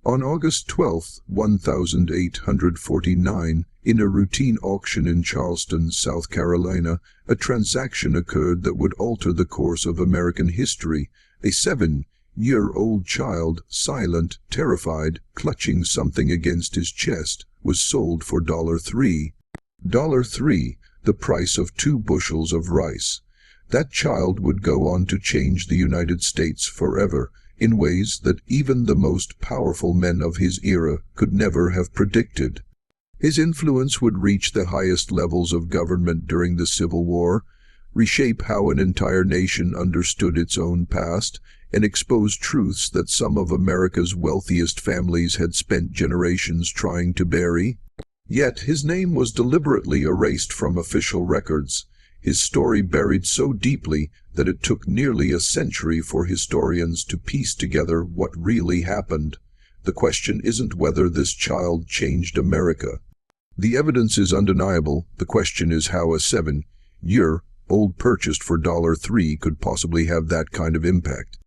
On August 12, 1849, in a routine auction in Charleston, South Carolina, a transaction occurred that would alter the course of American history. A 7-year-old child, silent, terrified, clutching something against his chest, was sold for $3. $3, the price of 2 bushels of rice. That child would go on to change the United States forever, in ways that even the most powerful men of his era could never have predicted. His influence would reach the highest levels of government during the Civil War, reshape how an entire nation understood its own past, and expose truths that some of America's wealthiest families had spent generations trying to bury. Yet his name was deliberately erased from official records, his story buried so deeply that it took nearly a century for historians to piece together what really happened. The question isn't whether this child changed America. The evidence is undeniable. The question is how a 7-year-old purchased for $3 could possibly have that kind of impact.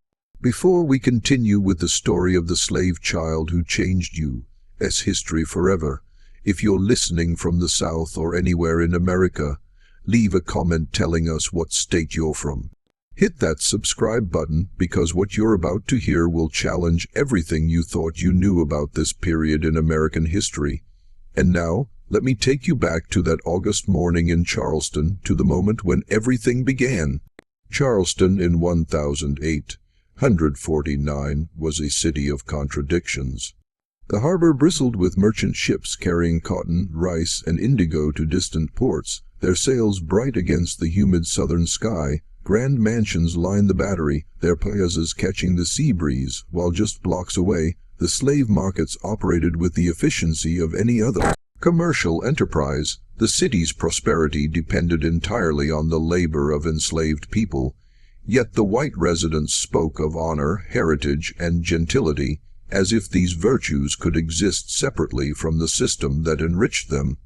Before we continue with the story of the slave child who changed U.S. history forever, if you're listening from the South or anywhere in America, leave a comment telling us what state you're from. Hit that subscribe button because what you're about to hear will challenge everything you thought you knew about this period in American history. And now, let me take you back to that August morning in Charleston, to the moment when everything began. Charleston in 1849 was a city of contradictions. The harbor bristled with merchant ships carrying cotton, rice, and indigo to distant ports, their sails bright against the humid southern sky. Grand mansions lined the Battery, their piazzas catching the sea breeze, while just blocks away, the slave markets operated with the efficiency of any other commercial enterprise. The city's prosperity depended entirely on the labor of enslaved people, yet the white residents spoke of honor, heritage, and gentility, as if these virtues could exist separately from the system that enriched them.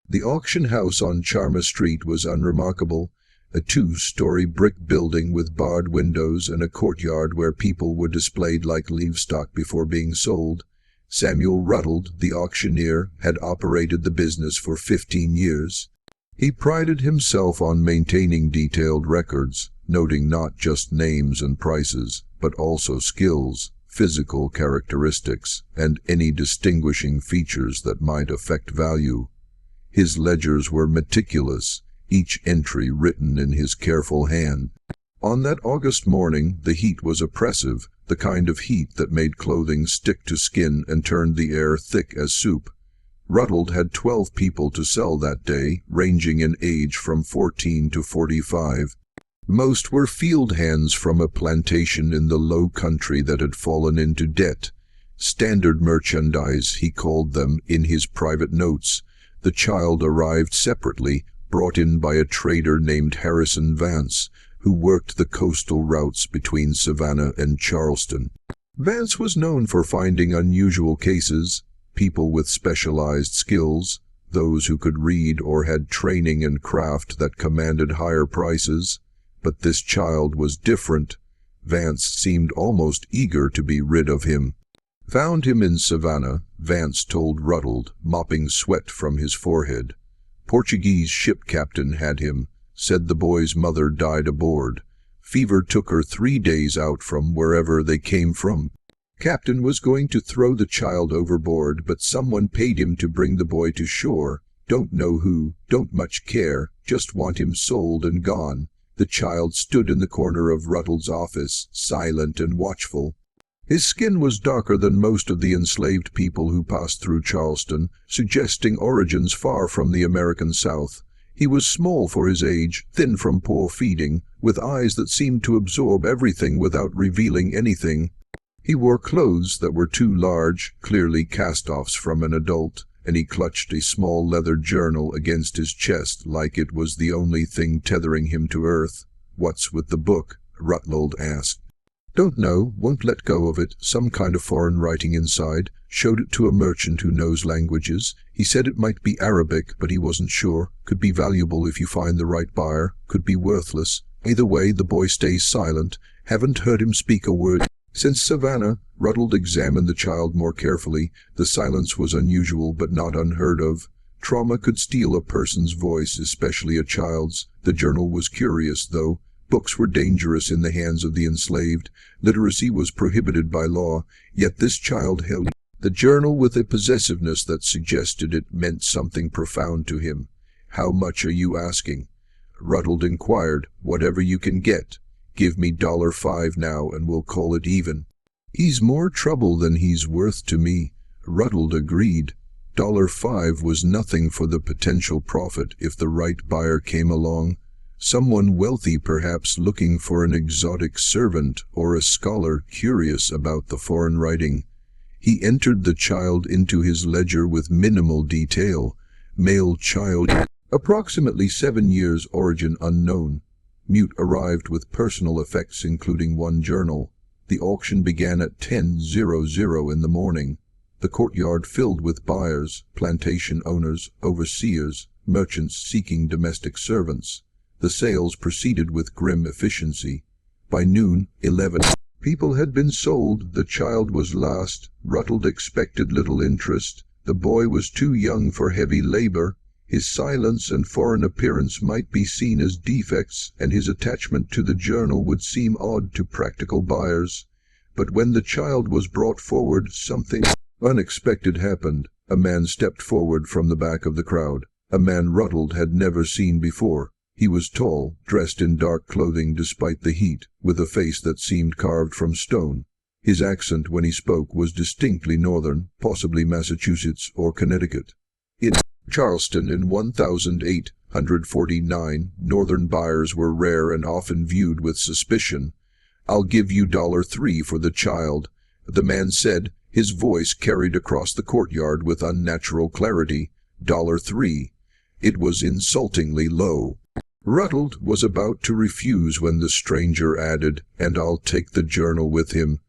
The auction house on Charma Street was unremarkable, a 2-story brick building with barred windows and a courtyard where people were displayed like livestock before being sold. Samuel Ruddled, the auctioneer, had operated the business for 15 years. He prided himself on maintaining detailed records, noting not just names and prices, but also skills, physical characteristics, and any distinguishing features that might affect value. His ledgers were meticulous, each entry written in his careful hand. On that August morning, the heat was oppressive, the kind of heat that made clothing stick to skin and turned the air thick as soup. Ruddled had 12 people to sell that day, ranging in age from 14 to 45. Most were field hands from a plantation in the low country that had fallen into debt. Standard merchandise, he called them in his private notes. The child arrived separately, brought in by a trader named Harrison Vance, who worked the coastal routes between Savannah and Charleston. Vance was known for finding unusual cases, people with specialized skills, those who could read or had training and craft that commanded higher prices. But this child was different. Vance seemed almost eager to be rid of him. Found him in Savannah, Vance told Ruddled, mopping sweat from his forehead. Portuguese ship captain had him, said the boy's mother died aboard. Fever took her 3 days out from wherever they came from. Captain was going to throw the child overboard, but someone paid him to bring the boy to shore. Don't know who, don't much care, just want him sold and gone. The child stood in the corner of Ruddled's office, silent and watchful. His skin was darker than most of the enslaved people who passed through Charleston, suggesting origins far from the American South. He was small for his age, thin from poor feeding, with eyes that seemed to absorb everything without revealing anything. He wore clothes that were too large, clearly cast-offs from an adult, and he clutched a small leather journal against his chest like it was the only thing tethering him to earth. "What's with the book?" Rutland asked. "Don't know, won't let go of it, some kind of foreign writing inside. Showed it to a merchant who knows languages. He said it might be Arabic, but he wasn't sure. Could be valuable if you find the right buyer, could be worthless. Either way, the boy stays silent. Haven't heard him speak a word. Since Savannah, Ruddled examined the child more carefully. The silence was unusual but not unheard of. Trauma could steal a person's voice, especially a child's. The journal was curious, though. Books were dangerous in the hands of the enslaved. Literacy was prohibited by law, yet this child held the journal with a possessiveness that suggested it meant something profound to him. "How much are you asking?" Ruddled inquired. "Whatever you can get. Give me $5 now and we'll call it even." "He's more trouble than he's worth to me," Ruddled agreed. $5 was nothing for the potential profit if the right buyer came along. Someone wealthy, perhaps looking for an exotic servant, or a scholar curious about the foreign writing. He entered the child into his ledger with minimal detail. Male child, approximately 7 years, origin unknown. Mute arrived with personal effects including 1 journal. The auction began at 10:00 in the morning. The courtyard filled with buyers, plantation owners, overseers, merchants seeking domestic servants. The sales proceeded with grim efficiency. By noon, 11 people had been sold. The child was last. Ruddled expected little interest. The boy was too young for heavy labor. His silence and foreign appearance might be seen as defects, and his attachment to the journal would seem odd to practical buyers. But when the child was brought forward, something unexpected happened. A man stepped forward from the back of the crowd. A man Ruddled had never seen before. He was tall, dressed in dark clothing despite the heat, with a face that seemed carved from stone. His accent when he spoke was distinctly northern, possibly Massachusetts or Connecticut. In Charleston in 1849, northern buyers were rare and often viewed with suspicion. "I'll give you $3 for the child," the man said. His voice carried across the courtyard with unnatural clarity. $3. It was insultingly low. Ruddled was about to refuse when the stranger added, "And I'll take the journal with him."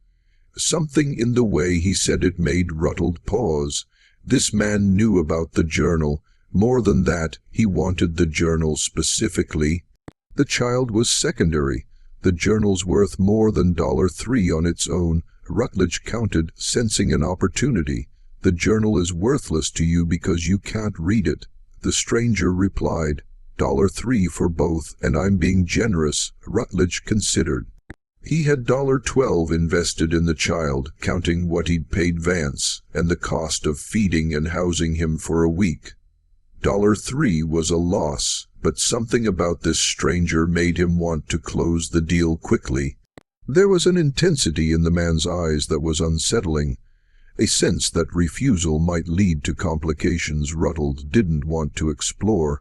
Something in the way he said it made Ruddled pause. This man knew about the journal. More than that, he wanted the journal specifically. The child was secondary. The journal's worth more than $3 on its own. Rutledge counted, sensing an opportunity. "The journal is worthless to you because you can't read it." The stranger replied, $3 for both, and I'm being generous." Rutledge considered. He had $12 invested in the child, counting what he'd paid Vance, and the cost of feeding and housing him for a week. $3 was a loss, but something about this stranger made him want to close the deal quickly. There was an intensity in the man's eyes that was unsettling, a sense that refusal might lead to complications Ruddled didn't want to explore.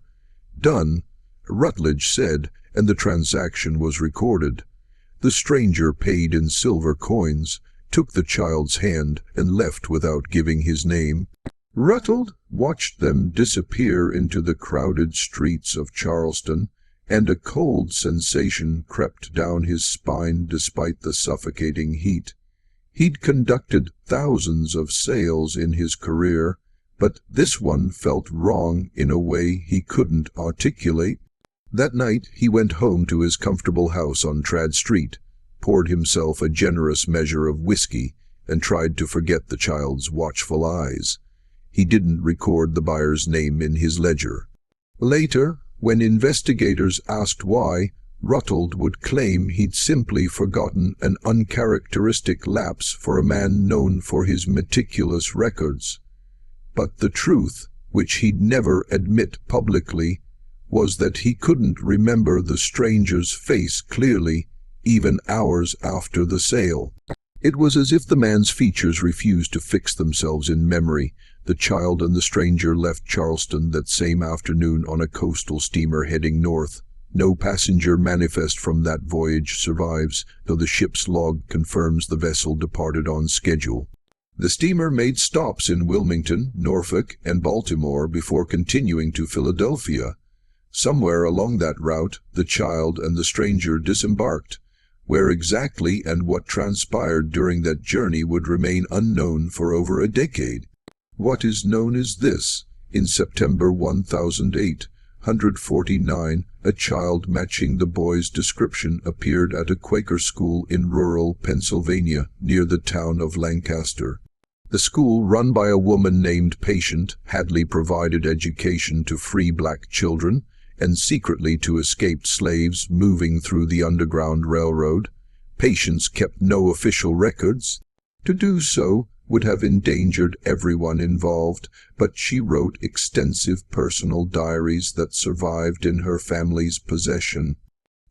"Done," Rutledge said, and the transaction was recorded. The stranger paid in silver coins, took the child's hand, and left without giving his name. Ruddled watched them disappear into the crowded streets of Charleston, and a cold sensation crept down his spine despite the suffocating heat. He'd conducted thousands of sales in his career, but this one felt wrong in a way he couldn't articulate. That night he went home to his comfortable house on Trad Street, poured himself a generous measure of whiskey, and tried to forget the child's watchful eyes. He didn't record the buyer's name in his ledger. Later, when investigators asked why, Ruddled would claim he'd simply forgotten, an uncharacteristic lapse for a man known for his meticulous records. But the truth, which he'd never admit publicly, was that he couldn't remember the stranger's face clearly, even hours after the sale. It was as if the man's features refused to fix themselves in memory. The child and the stranger left Charleston that same afternoon on a coastal steamer heading north. No passenger manifest from that voyage survives, though the ship's log confirms the vessel departed on schedule. The steamer made stops in Wilmington, Norfolk, and Baltimore before continuing to Philadelphia. Somewhere along that route, the child and the stranger disembarked. Where exactly and what transpired during that journey would remain unknown for over a decade. What is known is this: in September 1008, 849, a child matching the boy's description appeared at a Quaker school in rural Pennsylvania, near the town of Lancaster. The school, run by a woman named Patient, Hadley, provided education to free black children and secretly to escaped slaves moving through the Underground Railroad. Patience kept no official records. To do so would have endangered everyone involved, but she wrote extensive personal diaries that survived in her family's possession.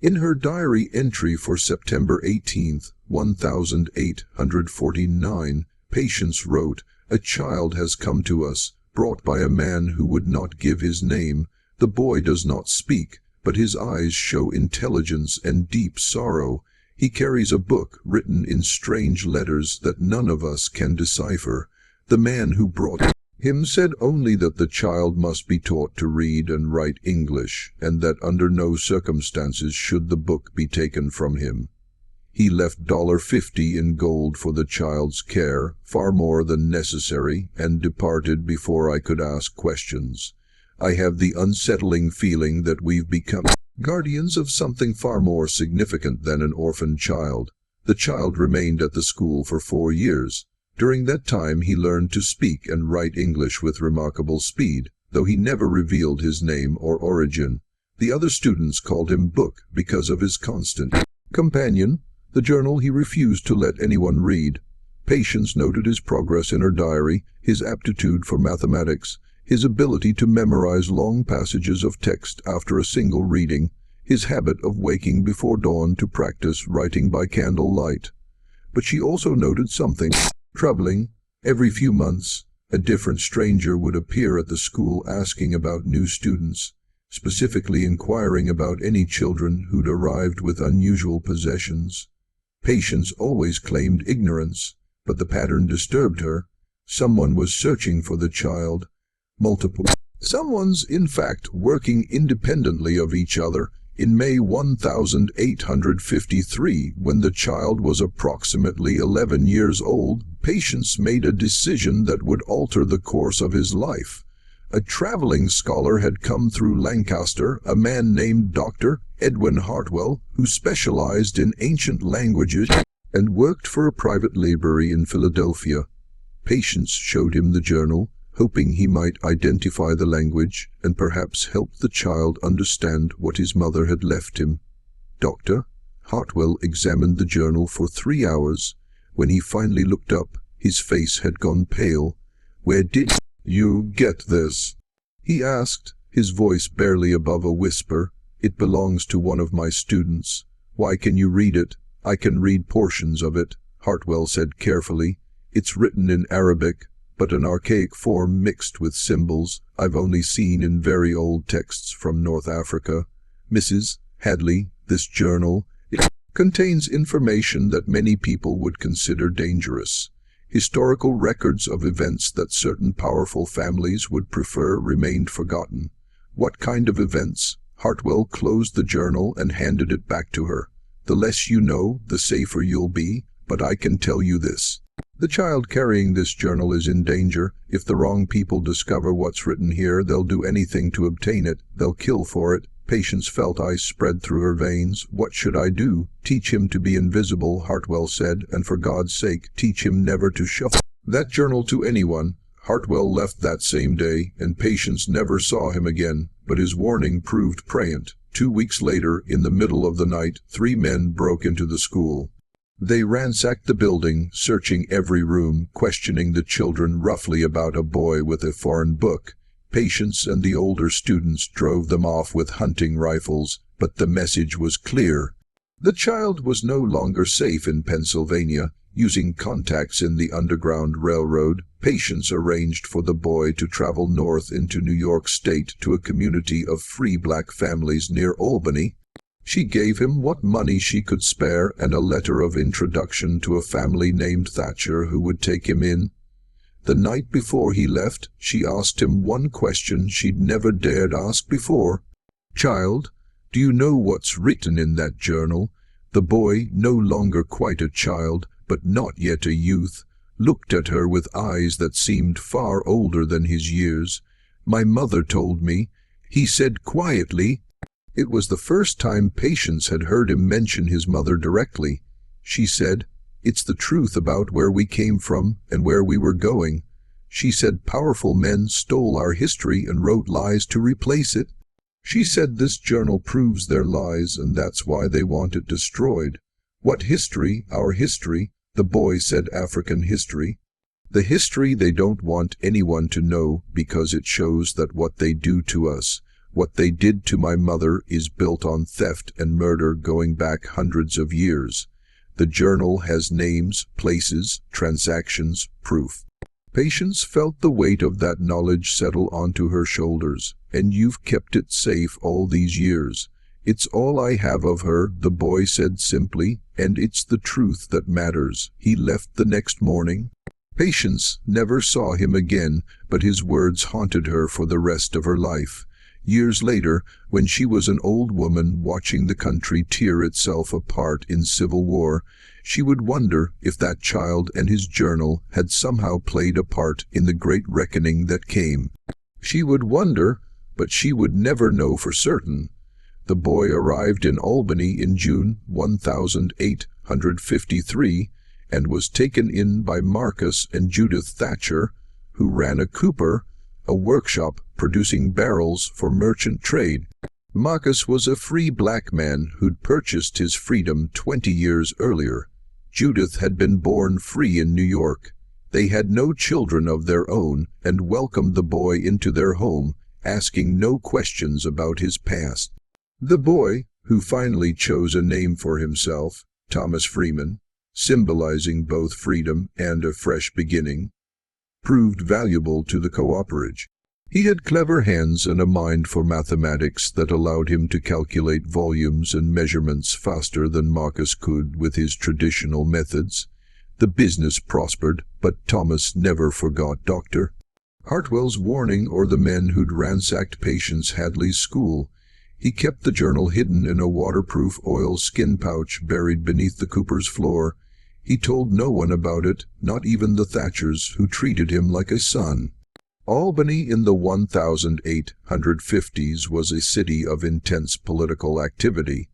In her diary entry for September 18, 1849, Patience wrote, "A child has come to us, brought by a man who would not give his name. The boy does not speak, but his eyes show intelligence and deep sorrow. He carries a book written in strange letters that none of us can decipher. The man who brought him said only that the child must be taught to read and write English, and that under no circumstances should the book be taken from him. He left $50 in gold for the child's care, far more than necessary, and departed before I could ask questions. I have the unsettling feeling that we've become guardians of something far more significant than an orphan child." The child remained at the school for 4 years. During that time he learned to speak and write English with remarkable speed, though he never revealed his name or origin. The other students called him Book because of his constant companion. The journal he refused to let anyone read. Patience noted his progress in her diary, his aptitude for mathematics, his ability to memorize long passages of text after a single reading, his habit of waking before dawn to practice writing by candlelight. But she also noted something troubling. Every few months, a different stranger would appear at the school asking about new students, specifically inquiring about any children who'd arrived with unusual possessions. Patience always claimed ignorance, but the pattern disturbed her. Someone was searching for the child. Multiple someone's, in fact, working independently of each other. In May 1853, when the child was approximately 11 years old, Patience made a decision that would alter the course of his life. A traveling scholar had come through Lancaster, a man named Dr. Edwin Hartwell, who specialized in ancient languages and worked for a private library in Philadelphia. Patience showed him the journal, hoping he might identify the language and perhaps help the child understand what his mother had left him. Dr. Hartwell examined the journal for 3 hours. When he finally looked up, his face had gone pale. "Where did you get this?" he asked, his voice barely above a whisper. "It belongs to one of my students." "Why can you read it?" "I can read portions of it," Hartwell said carefully. "It's written in Arabic, but an archaic form mixed with symbols I've only seen in very old texts from North Africa. Mrs. Hadley, this journal, it contains information that many people would consider dangerous. Historical records of events that certain powerful families would prefer remained forgotten." "What kind of events?" Hartwell closed the journal and handed it back to her. "The less you know, the safer you'll be, but I can tell you this. The child carrying this journal is in danger. If the wrong people discover what's written here, they'll do anything to obtain it. They'll kill for it." Patience felt ice spread through her veins. "What should I do?" "Teach him to be invisible," Hartwell said, "and for God's sake, teach him never to show that journal to anyone." Hartwell left that same day, and Patience never saw him again, but his warning proved prescient. 2 weeks later, in the middle of the night, 3 men broke into the school. They ransacked the building, searching every room, questioning the children roughly about a boy with a foreign book. Patience and the older students drove them off with hunting rifles, but the message was clear. The child was no longer safe in Pennsylvania. Using contacts in the Underground Railroad, Patience arranged for the boy to travel north into New York State to a community of free black families near Albany. She gave him what money she could spare and a letter of introduction to a family named Thatcher who would take him in. The night before he left, she asked him one question she'd never dared ask before. "Child, do you know what's written in that journal?" The boy, no longer quite a child, but not yet a youth, looked at her with eyes that seemed far older than his years. "My mother told me," he said quietly. It was the first time Patience had heard him mention his mother directly. She said, "It's the truth about where we came from and where we were going." She said powerful men stole our history and wrote lies to replace it. She said this journal proves their lies and that's why they want it destroyed. What history? Our history. The boy said African history. The history they don't want anyone to know because it shows that what they do to us, what they did to my mother, is built on theft and murder going back hundreds of years. The journal has names, places, transactions, proof. Patience felt the weight of that knowledge settle onto her shoulders. And you've kept it safe all these years. It's all I have of her, the boy said simply, and it's the truth that matters. He left the next morning. Patience never saw him again, but his words haunted her for the rest of her life. Years later, when she was an old woman watching the country tear itself apart in civil war, she would wonder if that child and his journal had somehow played a part in the great reckoning that came. She would wonder, but she would never know for certain. The boy arrived in Albany in June 1853 and was taken in by Marcus and Judith Thatcher, who ran a cooper, a workshop producing barrels for merchant trade. Marcus was a free black man who'd purchased his freedom 20 years earlier. Judith had been born free in New York. They had no children of their own and welcomed the boy into their home, asking no questions about his past. The boy, who finally chose a name for himself, Thomas Freeman, symbolizing both freedom and a fresh beginning, proved valuable to the cooperage. He had clever hands and a mind for mathematics that allowed him to calculate volumes and measurements faster than Marcus could with his traditional methods. The business prospered, but Thomas never forgot Dr. Hartwell's warning or the men who'd ransacked Patience Hadley's school. He kept the journal hidden in a waterproof oilskin pouch buried beneath the cooper's floor. He told no one about it, not even the Thatchers, who treated him like a son. Albany in the 1850s was a city of intense political activity.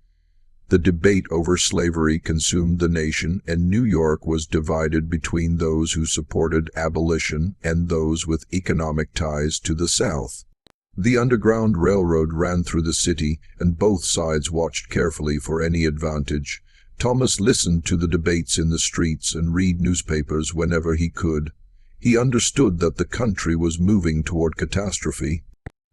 The debate over slavery consumed the nation, and New York was divided between those who supported abolition and those with economic ties to the South. The Underground Railroad ran through the city, and both sides watched carefully for any advantage. Thomas listened to the debates in the streets and read newspapers whenever he could. He understood that the country was moving toward catastrophe,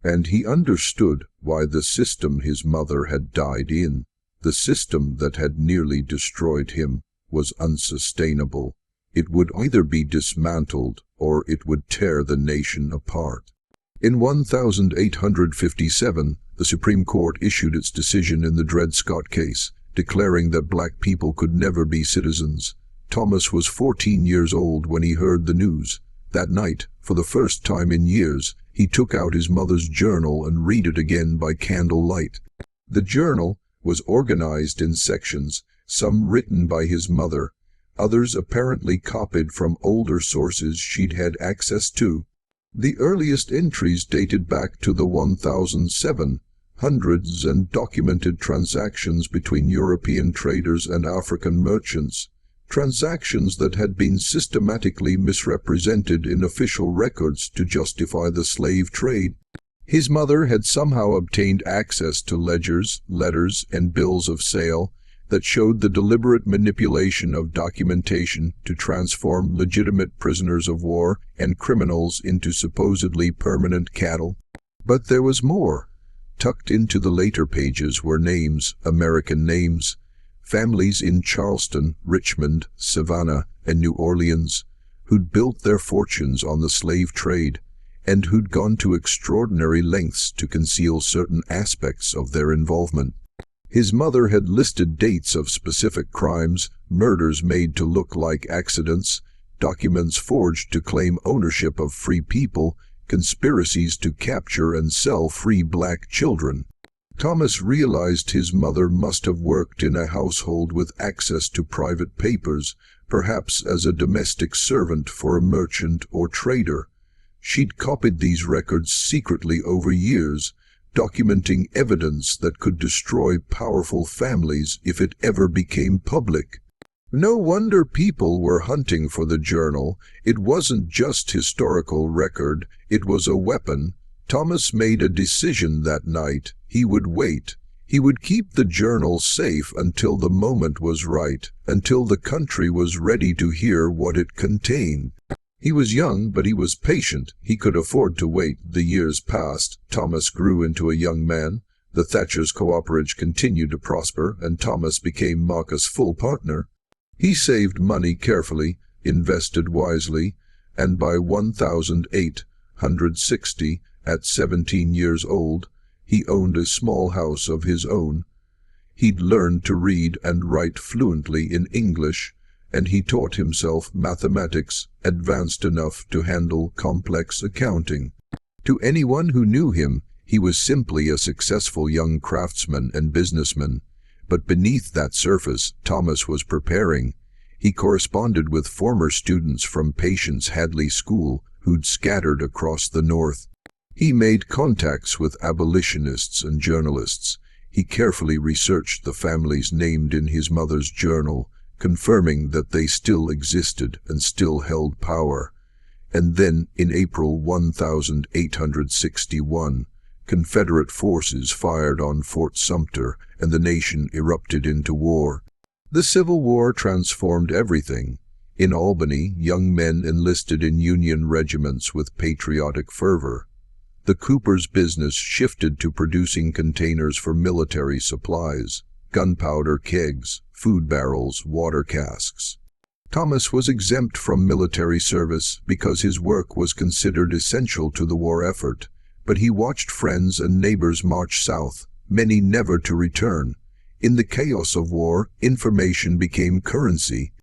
and he understood why the system his mother had died in, the system that had nearly destroyed him, was unsustainable. It would either be dismantled or it would tear the nation apart. In 1857, the Supreme Court issued its decision in the Dred Scott case, declaring that black people could never be citizens. Thomas was 14 years old when he heard the news. That night, for the first time in years, he took out his mother's journal and read it again by candlelight. The journal was organized in sections, some written by his mother, others apparently copied from older sources she'd had access to. The earliest entries dated back to the 1700s and documented transactions between European traders and African merchants, transactions that had been systematically misrepresented in official records to justify the slave trade. His mother had somehow obtained access to ledgers, letters, and bills of sale that showed the deliberate manipulation of documentation to transform legitimate prisoners of war and criminals into supposedly permanent cattle. But there was more. Tucked into the later pages were names, American names, families in Charleston, Richmond, Savannah, and New Orleans, who'd built their fortunes on the slave trade, and who'd gone to extraordinary lengths to conceal certain aspects of their involvement. His mother had listed dates of specific crimes, murders made to look like accidents, documents forged to claim ownership of free people, conspiracies to capture and sell free black children. Thomas realized his mother must have worked in a household with access to private papers, perhaps as a domestic servant for a merchant or trader. She'd copied these records secretly over years, documenting evidence that could destroy powerful families if it ever became public. No wonder people were hunting for the journal. It wasn't just historical record, it was a weapon. Thomas made a decision that night. He would wait. He would keep the journal safe until the moment was right, until the country was ready to hear what it contained. He was young, but he was patient. He could afford to wait. The years passed. Thomas grew into a young man. The Thatchers' cooperative continued to prosper, and Thomas became Marcus' full partner. He saved money carefully, invested wisely, and by 1860, at 17 years old, he owned a small house of his own. He'd learned to read and write fluently in English, and he taught himself mathematics advanced enough to handle complex accounting. To anyone who knew him, he was simply a successful young craftsman and businessman. But beneath that surface, Thomas was preparing. He corresponded with former students from Patience Hadley School who'd scattered across the North. He made contacts with abolitionists and journalists. He carefully researched the families named in his mother's journal, confirming that they still existed and still held power. And then, in April 1861, Confederate forces fired on Fort Sumter, and the nation erupted into war. The Civil War transformed everything. In Albany, young men enlisted in Union regiments with patriotic fervor. The Cooper's business shifted to producing containers for military supplies, gunpowder kegs, food barrels, water casks. Thomas was exempt from military service because his work was considered essential to the war effort, but he watched friends and neighbors march south, many never to return. In the chaos of war, information became currency.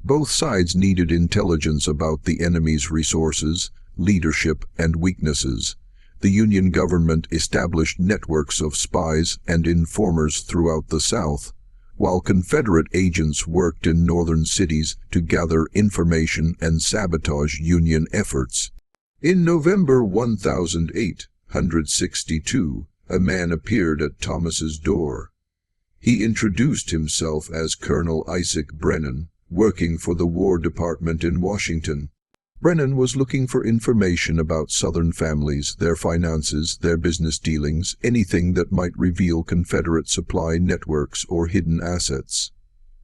Both sides needed intelligence about the enemy's resources, leadership, and weaknesses. The Union government established networks of spies and informers throughout the South, while Confederate agents worked in northern cities to gather information and sabotage Union efforts. In November 1862, a man appeared at Thomas's door. He introduced himself as Colonel Isaac Brennan, working for the War Department in Washington. Brennan was looking for information about Southern families, their finances, their business dealings, anything that might reveal Confederate supply networks or hidden assets.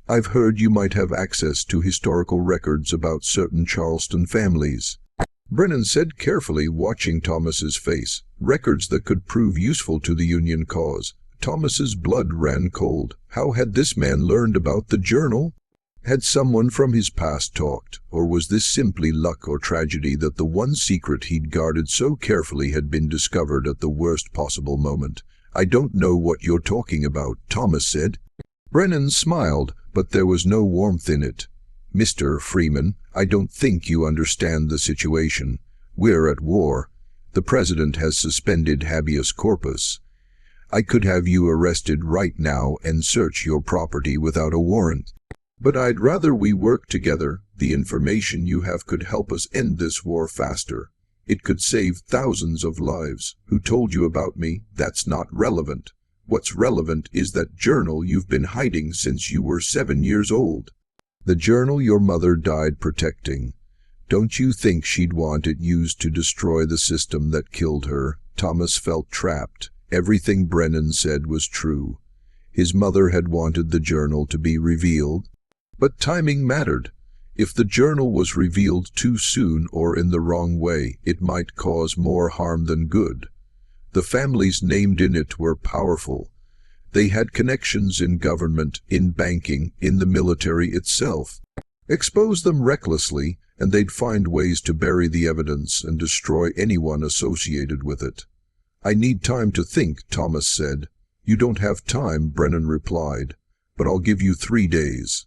"I've heard you might have access to historical records about certain Charleston families," Brennan said carefully, watching Thomas's face. Records that could prove useful to the Union cause. Thomas's blood ran cold. How had this man learned about the journal? Had someone from his past talked, or was this simply luck or tragedy that the one secret he'd guarded so carefully had been discovered at the worst possible moment? "I don't know what you're talking about," Thomas said. Brennan smiled, but there was no warmth in it. "Mr. Freeman, I don't think you understand the situation. We're at war. The president has suspended habeas corpus. I could have you arrested right now and search your property without a warrant. But I'd rather we work together. The information you have could help us end this war faster. It could save thousands of lives. Who told you about me? That's not relevant. What's relevant is that journal you've been hiding since you were 7 years old. The journal your mother died protecting. Don't you think she'd want it used to destroy the system that killed her?" Thomas felt trapped. Everything Brennan said was true. His mother had wanted the journal to be revealed. But timing mattered. If the journal was revealed too soon or in the wrong way, it might cause more harm than good. The families named in it were powerful. They had connections in government, in banking, in the military itself. Expose them recklessly, and they'd find ways to bury the evidence and destroy anyone associated with it. "I need time to think," Thomas said. "You don't have time," Brennan replied, "but I'll give you 3 days.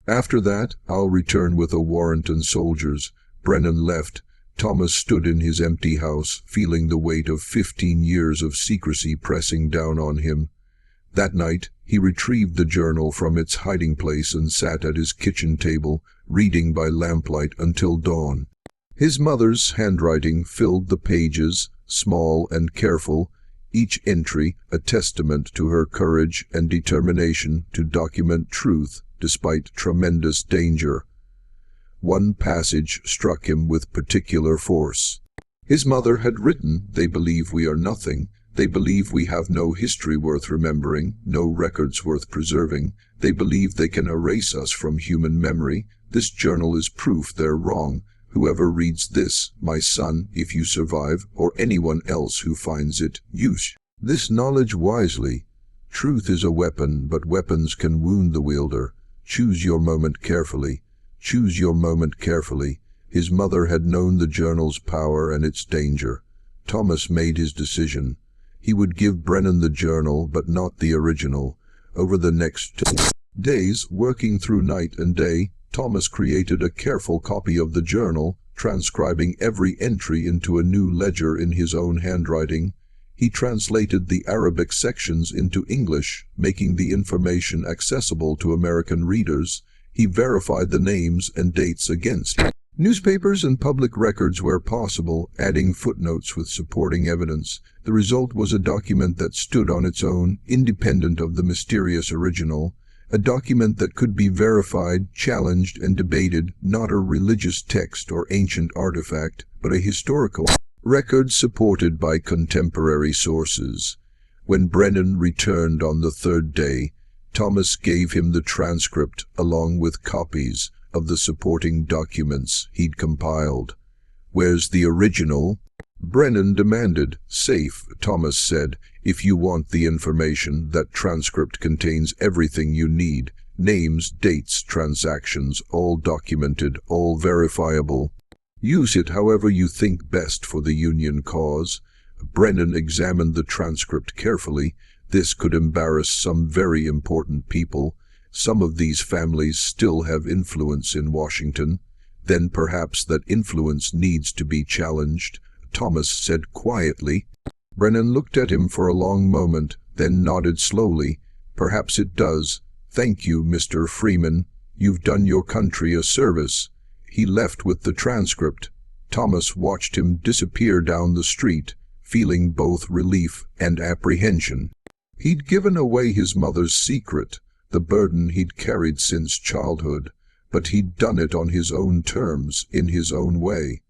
After that, I'll return with a warrant and soldiers." Brennan left. Thomas stood in his empty house, feeling the weight of 15 years of secrecy pressing down on him. That night, he retrieved the journal from its hiding place and sat at his kitchen table, reading by lamplight until dawn. His mother's handwriting filled the pages, small and careful, each entry a testament to her courage and determination to document truth despite tremendous danger. One passage struck him with particular force. His mother had written, "They believe we are nothing. They believe we have no history worth remembering, no records worth preserving. They believe they can erase us from human memory. This journal is proof they're wrong. Whoever reads this, my son, if you survive, or anyone else who finds it, use this knowledge wisely. Truth is a weapon, but weapons can wound the wielder. Choose your moment carefully. Choose your moment carefully." His mother had known the journal's power and its danger. Thomas made his decision. He would give Brennan the journal, but not the original. Over the next 2 days, working through night and day, Thomas created a careful copy of the journal, transcribing every entry into a new ledger in his own handwriting. He translated the Arabic sections into English, making the information accessible to American readers. He verified the names and dates against newspapers and public records where possible, adding footnotes with supporting evidence. The result was a document that stood on its own, independent of the mysterious original. A document that could be verified, challenged, and debated, not a religious text or ancient artifact, but a historical record supported by contemporary sources. When Brennan returned on the 3rd day, Thomas gave him the transcript along with copies of the supporting documents he'd compiled. "Where's the original?" Brennan demanded. "Safe," Thomas said. "If you want the information, that transcript contains everything you need. Names, dates, transactions, all documented, all verifiable. Use it however you think best for the Union cause." Brennan examined the transcript carefully. This could embarrass some very important people. Some of these families still have influence in Washington. Then perhaps that influence needs to be challenged, Thomas said quietly. Brennan looked at him for a long moment, then nodded slowly. "Perhaps it does. Thank you, Mr. Freeman. You've done your country a service." He left with the transcript. Thomas watched him disappear down the street, feeling both relief and apprehension. He'd given away his mother's secret, the burden he'd carried since childhood, but he'd done it on his own terms, in his own way.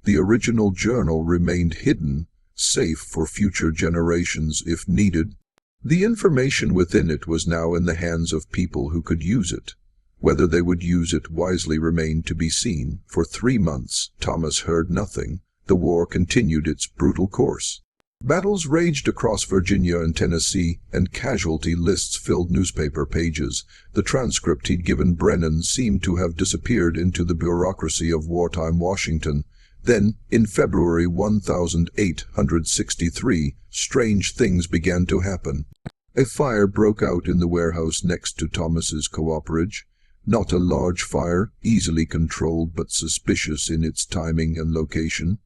The original journal remained hidden, safe for future generations if needed. The information within it was now in the hands of people who could use it. Whether they would use it wisely remained to be seen. For 3 months, Thomas heard nothing. The war continued its brutal course. Battles raged across Virginia and Tennessee, and casualty lists filled newspaper pages. The transcript he'd given Brennan seemed to have disappeared into the bureaucracy of wartime Washington. Then, in February 1863, strange things began to happen. A fire broke out in the warehouse next to Thomas's cooperage. Not a large fire, easily controlled but suspicious in its timing and location.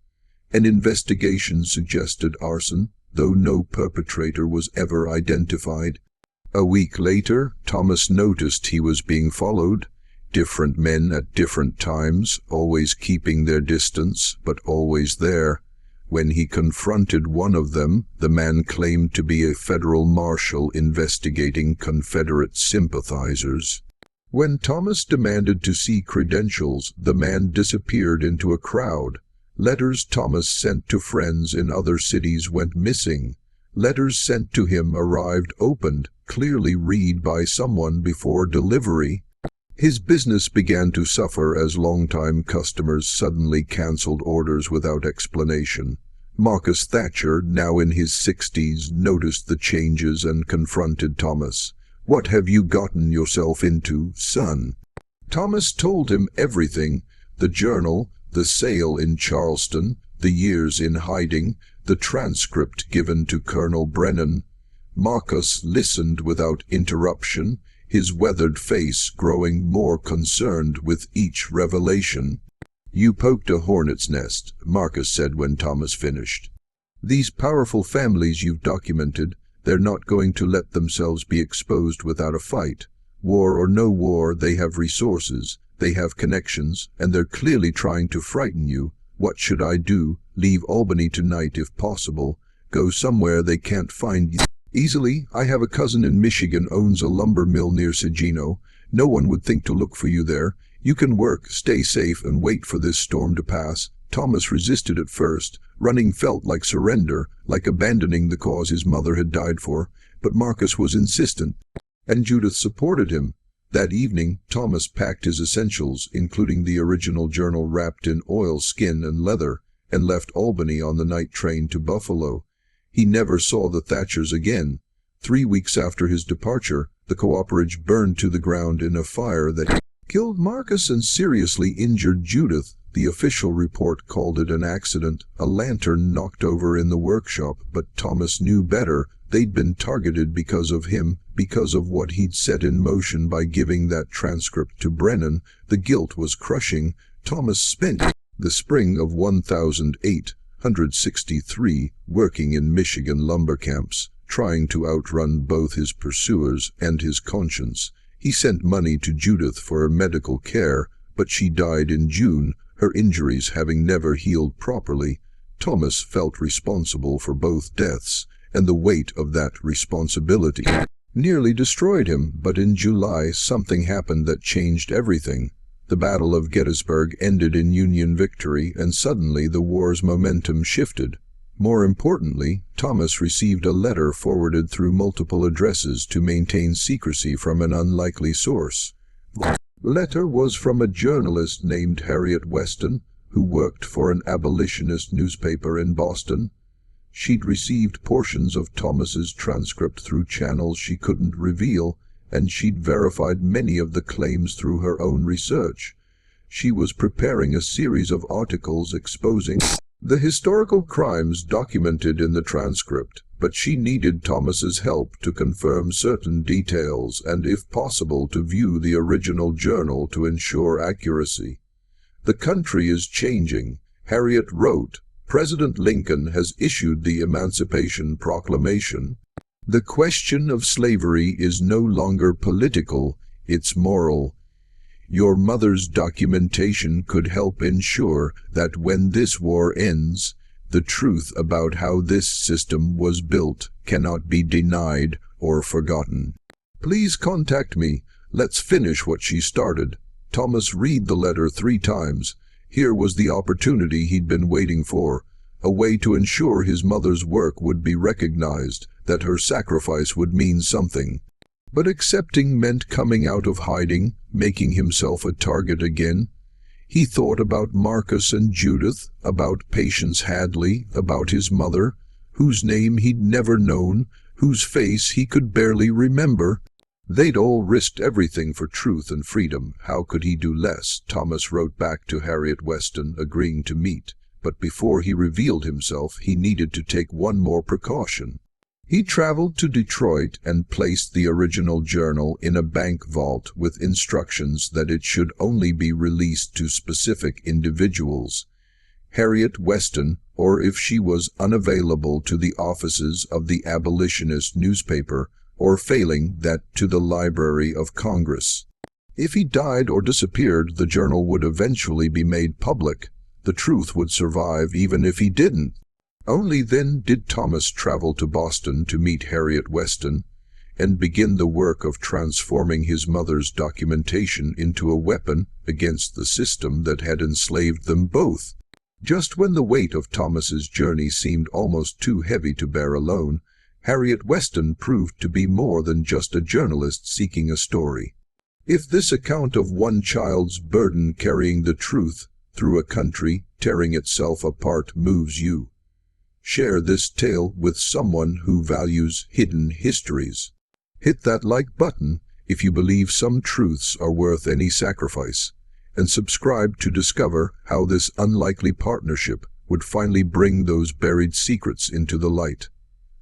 An investigation suggested arson, though no perpetrator was ever identified. A week later, Thomas noticed he was being followed. Different men at different times, always keeping their distance, but always there. When he confronted one of them, the man claimed to be a federal marshal investigating Confederate sympathizers. When Thomas demanded to see credentials, the man disappeared into a crowd. Letters Thomas sent to friends in other cities went missing. Letters sent to him arrived opened, clearly read by someone before delivery. His business began to suffer as longtime customers suddenly canceled orders without explanation. Marcus Thatcher, now in his 60s, noticed the changes and confronted Thomas. "What have you gotten yourself into, son?" Thomas told him everything: the journal, the sale in Charleston, the years in hiding, the transcript given to Colonel Brennan. Marcus listened without interruption, his weathered face growing more concerned with each revelation. "You poked a hornet's nest," Marcus said when Thomas finished. "These powerful families you've documented, they're not going to let themselves be exposed without a fight. War or no war, they have resources. They have connections, and they're clearly trying to frighten you. What should I do? Leave Albany tonight if possible. Go somewhere they can't find you easily. I have a cousin in Michigan owns a lumber mill near Saginaw. No one would think to look for you there. You can work, stay safe, and wait for this storm to pass." Thomas resisted at first. Running felt like surrender, like abandoning the cause his mother had died for. But Marcus was insistent, and Judith supported him. That evening, Thomas packed his essentials, including the original journal wrapped in oil, skin, and leather, and left Albany on the night train to Buffalo. He never saw the Thatchers again. 3 weeks after his departure, the cooperage burned to the ground in a fire that killed Marcus and seriously injured Judith. The official report called it an accident, a lantern knocked over in the workshop, but Thomas knew better. They'd been targeted because of him, because of what he'd set in motion by giving that transcript to Brennan. The guilt was crushing. Thomas spent the spring of 1863 working in Michigan lumber camps, trying to outrun both his pursuers and his conscience. He sent money to Judith for medical care, but she died in June, her injuries having never healed properly. Thomas felt responsible for both deaths, and the weight of that responsibility nearly destroyed him. But in July, something happened that changed everything. The Battle of Gettysburg ended in Union victory, and suddenly the war's momentum shifted. More importantly, Thomas received a letter forwarded through multiple addresses to maintain secrecy from an unlikely source. The letter was from a journalist named Harriet Weston, who worked for an abolitionist newspaper in Boston. She'd received portions of Thomas's transcript through channels she couldn't reveal, and she'd verified many of the claims through her own research. She was preparing a series of articles exposing the historical crimes documented in the transcript, but she needed Thomas's help to confirm certain details and, if possible, to view the original journal to ensure accuracy. "The country is changing," Harriet wrote. "President Lincoln has issued the Emancipation Proclamation. The question of slavery is no longer political, it's moral. Your mother's documentation could help ensure that when this war ends, the truth about how this system was built cannot be denied or forgotten. Please contact me. Let's finish what she started." Thomas read the letter 3 times. Here was the opportunity he'd been waiting for, a way to ensure his mother's work would be recognized, that her sacrifice would mean something. But accepting meant coming out of hiding, making himself a target again. He thought about Marcus and Judith, about Patience Hadley, about his mother, whose name he'd never known, whose face he could barely remember. They'd all risked everything for truth and freedom. How could he do less? Thomas wrote back to Harriet Weston, agreeing to meet. But before he revealed himself, he needed to take one more precaution. He traveled to Detroit and placed the original journal in a bank vault with instructions that it should only be released to specific individuals. Harriet Weston, or if she was unavailable, to the offices of the abolitionist newspaper, or failing that, to the Library of Congress. If he died or disappeared, the journal would eventually be made public. The truth would survive even if he didn't. Only then did Thomas travel to Boston to meet Harriet Weston and begin the work of transforming his mother's documentation into a weapon against the system that had enslaved them both. Just when the weight of Thomas's journey seemed almost too heavy to bear alone, Harriet Weston proved to be more than just a journalist seeking a story. If this account of one child's burden carrying the truth through a country tearing itself apart moves you, share this tale with someone who values hidden histories. Hit that like button if you believe some truths are worth any sacrifice, and subscribe to discover how this unlikely partnership would finally bring those buried secrets into the light.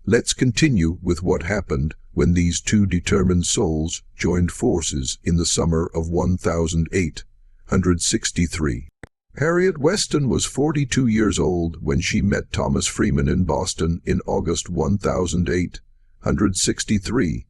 Let's continue with what happened when these two determined souls joined forces in the summer of 1863. Harriet Weston was 42 years old when she met Thomas Freeman in Boston in August 1863.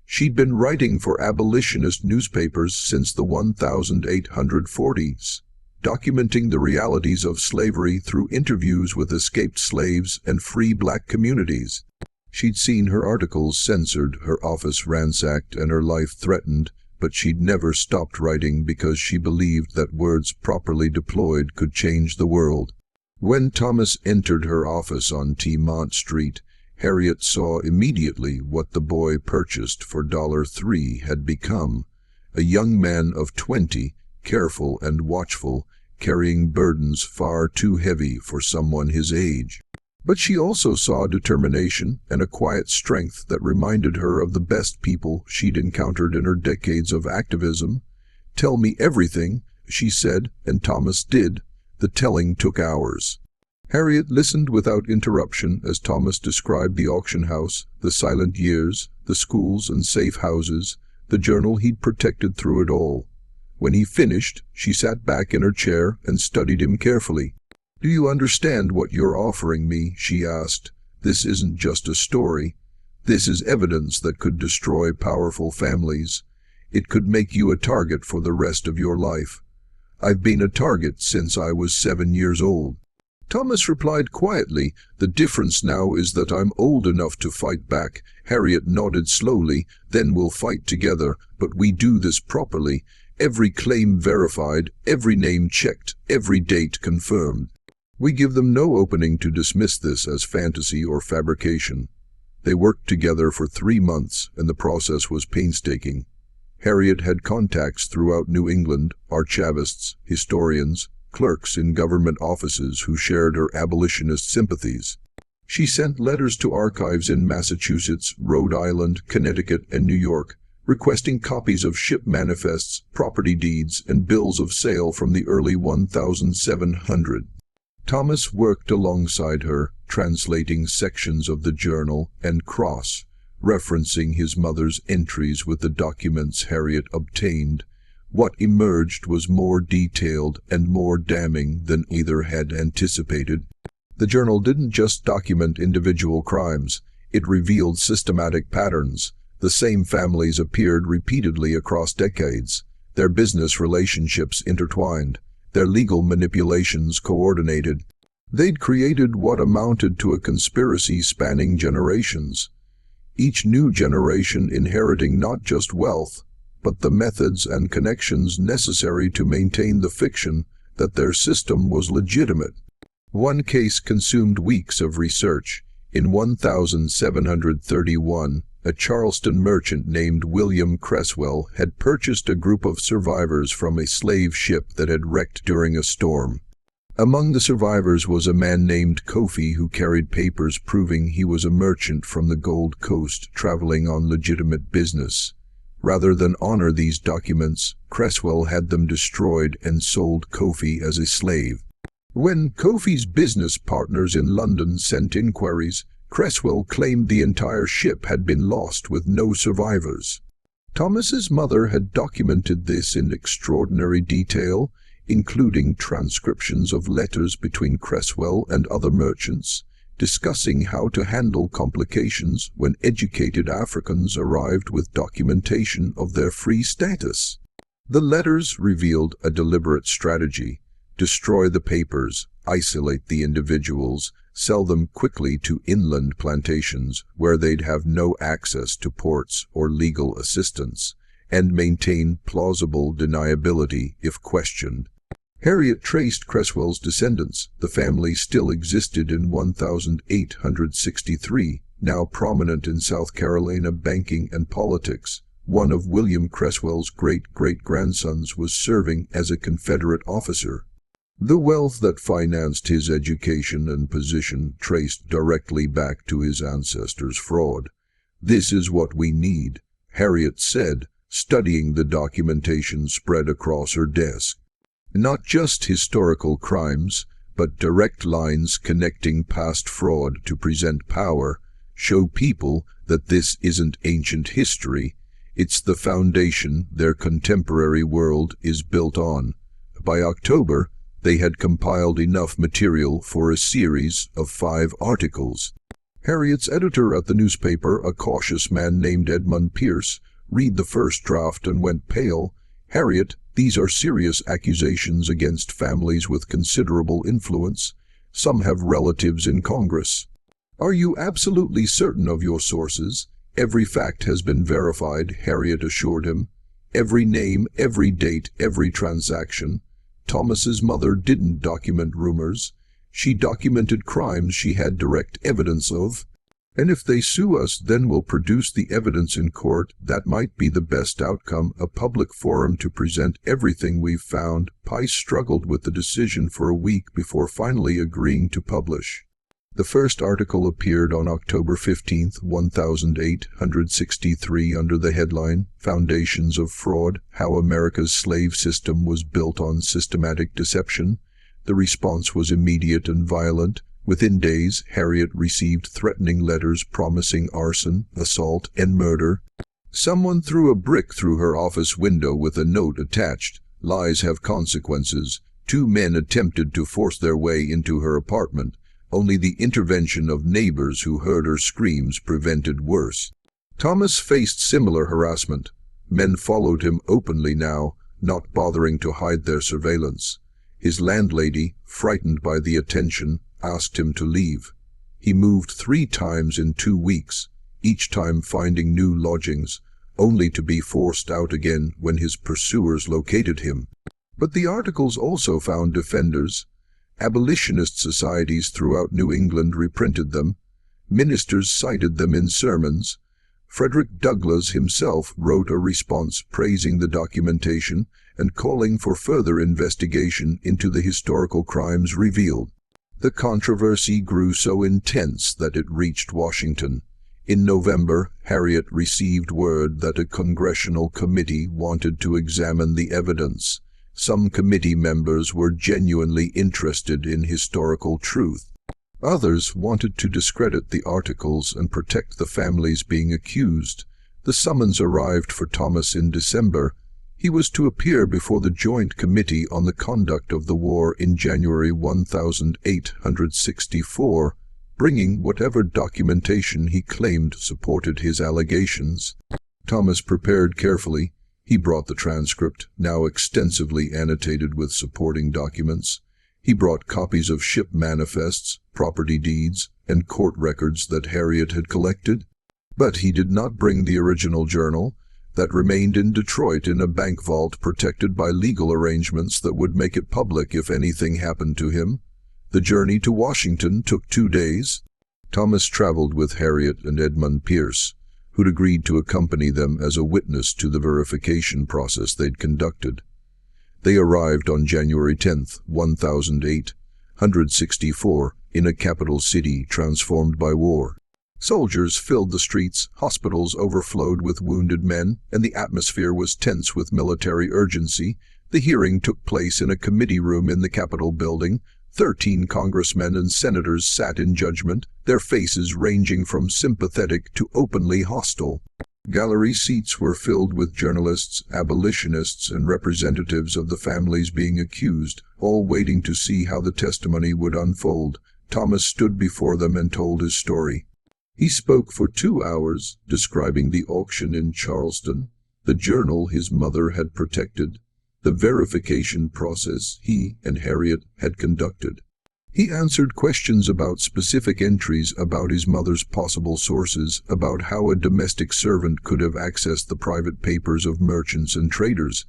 She'd been writing for abolitionist newspapers since the 1840s. documenting the realities of slavery through interviews with escaped slaves and free black communities. She'd seen her articles censored, her office ransacked, and her life threatened, but she'd never stopped writing because she believed that words properly deployed could change the world. When Thomas entered her office on Tremont Street, Harriet saw immediately what the boy purchased for $3 had become: a young man of 20, careful and watchful, carrying burdens far too heavy for someone his age. But she also saw determination and a quiet strength that reminded her of the best people she'd encountered in her decades of activism. "Tell me everything," she said, and Thomas did. The telling took hours. Harriet listened without interruption as Thomas described the auction house, the silent years, the schools and safe houses, the journal he'd protected through it all. When he finished, she sat back in her chair and studied him carefully. "Do you understand what you're offering me?" she asked. "This isn't just a story. This is evidence that could destroy powerful families. It could make you a target for the rest of your life." "I've been a target since I was 7 years old." Thomas replied quietly, "The difference now is that I'm old enough to fight back." Harriet nodded slowly. "Then we'll fight together, but we do this properly. Every claim verified, every name checked, every date confirmed. We give them no opening to dismiss this as fantasy or fabrication." They worked together for 3 months, and the process was painstaking. Harriet had contacts throughout New England, archivists, historians, clerks in government offices who shared her abolitionist sympathies. She sent letters to archives in Massachusetts, Rhode Island, Connecticut, and New York, requesting copies of ship manifests, property deeds, and bills of sale from the early 1700s. Thomas worked alongside her, translating sections of the journal and cross-referencing his mother's entries with the documents Harriet obtained. What emerged was more detailed and more damning than either had anticipated. The journal didn't just document individual crimes, it revealed systematic patterns. The same families appeared repeatedly across decades, their business relationships intertwined, their legal manipulations coordinated. They'd created what amounted to a conspiracy spanning generations, each new generation inheriting not just wealth, but the methods and connections necessary to maintain the fiction that their system was legitimate. One case consumed weeks of research. In 1731, a Charleston merchant named William Creswell had purchased a group of survivors from a slave ship that had wrecked during a storm. Among the survivors was a man named Kofi who carried papers proving he was a merchant from the Gold Coast traveling on legitimate business. Rather than honor these documents, Creswell had them destroyed and sold Kofi as a slave. When Kofi's business partners in London sent inquiries, Creswell claimed the entire ship had been lost with no survivors. Thomas's mother had documented this in extraordinary detail, including transcriptions of letters between Creswell and other merchants, discussing how to handle complications when educated Africans arrived with documentation of their free status. The letters revealed a deliberate strategy: destroy the papers, isolate the individuals, sell them quickly to inland plantations where they'd have no access to ports or legal assistance, and maintain plausible deniability if questioned. Harriet traced Creswell's descendants. The family still existed in 1863, now prominent in South Carolina banking and politics. One of William Creswell's great-great-grandsons was serving as a Confederate officer. The wealth that financed his education and position traced directly back to his ancestors' fraud. "This is what we need," Harriet said, studying the documentation spread across her desk. "Not just historical crimes, but direct lines connecting past fraud to present power. Show people that this isn't ancient history. It's the foundation their contemporary world is built on." By October, they had compiled enough material for a series of 5 articles. Harriet's editor at the newspaper, a cautious man named Edmund Pierce, read the first draft and went pale. "Harriet, These are serious accusations against families with considerable influence. Some have relatives in Congress. Are you absolutely certain of your sources? Every fact has been verified, Harriet assured him. Every name, every date, every transaction. Thomas's mother didn't document rumors. She documented crimes she had direct evidence of. And if they sue us, then we'll produce the evidence in court. That might be the best outcome, a public forum to present everything we've found. Pice struggled with the decision for a week before finally agreeing to publish. The first article appeared on October 15, 1863 under the headline, Foundations of Fraud, How America's Slave System Was Built on Systematic Deception. The response was immediate and violent. Within days, Harriet received threatening letters promising arson, assault, and murder. Someone threw a brick through her office window with a note attached. Lies have consequences. 2 men attempted to force their way into her apartment. Only the intervention of neighbors who heard her screams prevented worse. Thomas faced similar harassment. Men followed him openly now, not bothering to hide their surveillance. His landlady, frightened by the attention, asked him to leave. He moved 3 times in 2 weeks, each time finding new lodgings, only to be forced out again when his pursuers located him. But the articles also found defenders. Abolitionist societies throughout New England reprinted them. Ministers cited them in sermons. Frederick Douglass himself wrote a response praising the documentation and calling for further investigation into the historical crimes revealed. The controversy grew so intense that it reached Washington. In November, Harriet received word that a congressional committee wanted to examine the evidence. Some committee members were genuinely interested in historical truth. Others wanted to discredit the articles and protect the families being accused. The summons arrived for Thomas in December. He was to appear before the Joint Committee on the Conduct of the War in January 1864, bringing whatever documentation he claimed supported his allegations. Thomas prepared carefully. He brought the transcript, now extensively annotated with supporting documents. He brought copies of ship manifests, property deeds, and court records that Harriet had collected. But he did not bring the original journal. That remained in Detroit in a bank vault protected by legal arrangements that would make it public if anything happened to him. The journey to Washington took 2 days. Thomas traveled with Harriet and Edmund Pierce, who'd agreed to accompany them as a witness to the verification process they'd conducted. They arrived on January 10, 1864, in a capital city transformed by war. Soldiers filled the streets, hospitals overflowed with wounded men, and the atmosphere was tense with military urgency. The hearing took place in a committee room in the Capitol building. 13 congressmen and senators sat in judgment, their faces ranging from sympathetic to openly hostile. Gallery seats were filled with journalists, abolitionists, and representatives of the families being accused, all waiting to see how the testimony would unfold. Thomas stood before them and told his story. He spoke for 2 hours, describing the auction in Charleston, the journal his mother had protected, the verification process he and Harriet had conducted. He answered questions about specific entries, about his mother's possible sources, about how a domestic servant could have accessed the private papers of merchants and traders.